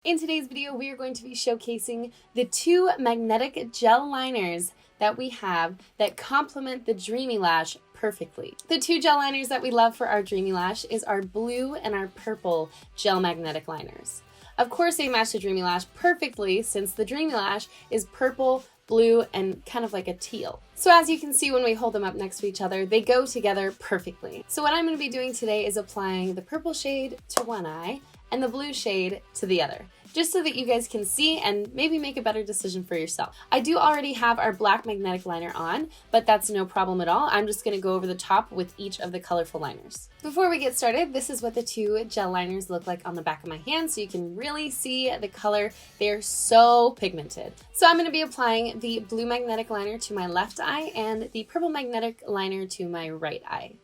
In today's video, we are going to be showcasing the two magnetic gel liners that we have that complement the Dreamy Lash perfectly. The two gel liners that we love for our Dreamy Lash is our blue and our purple gel magnetic liners. Of course, they match the Dreamy Lash perfectly since the Dreamy Lash is purple, blue, and kind of like a teal. So as you can see when we hold them up next to each other, they go together perfectly. So what I'm going to be doing today is applying the purple shade to one eye and the blue shade to the other, just so that you guys can see and maybe make a better decision for yourself. I do already have our black magnetic liner on, but that's no problem at all. I'm just gonna go over the top with each of the colorful liners. Before we get started, this is what the two gel liners look like on the back of my hand, so you can really see the color. They're so pigmented. So I'm gonna be applying the blue magnetic liner to my left eye and the purple magnetic liner to my right eye.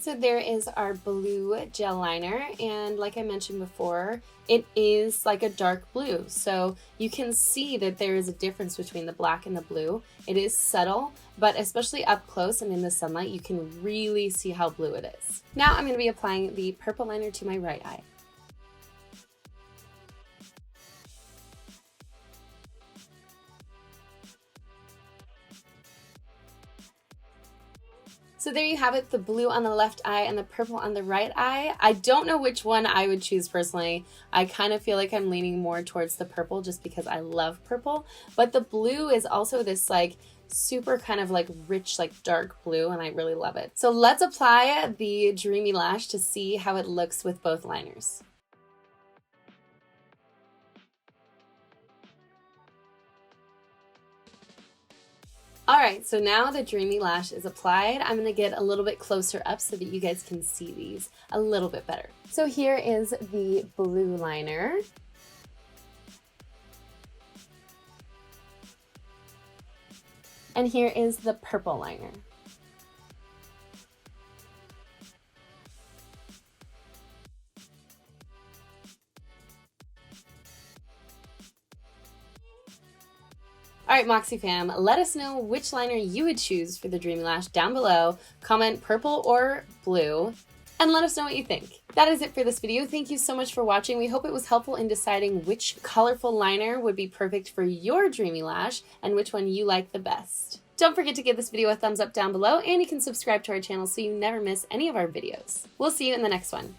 So there is our blue gel liner, and like I mentioned before, it is like a dark blue. So you can see that there is a difference between the black and the blue. It is subtle, but especially up close and in the sunlight, you can really see how blue it is. Now I'm going to be applying the purple liner to my right eye. So there you have it, the blue on the left eye and the purple on the right eye. I don't know which one I would choose personally. I kind of feel like I'm leaning more towards the purple just because I love purple. But the blue is also this like super kind of like rich, like dark blue, and I really love it. So let's apply the Dreamy Lash to see how it looks with both liners. Alright, so now the Dreamy Lash is applied. I'm going to get a little bit closer up so that you guys can see these a little bit better. So here is the blue liner. And here is the purple liner. All right, Moxie fam, let us know which liner you would choose for the Dreamy Lash down below. Comment purple or blue, and let us know what you think. That is it for this video. Thank you so much for watching. We hope it was helpful in deciding which colorful liner would be perfect for your Dreamy Lash and which one you like the best. Don't forget to give this video a thumbs up down below, and you can subscribe to our channel so you never miss any of our videos. We'll see you in the next one.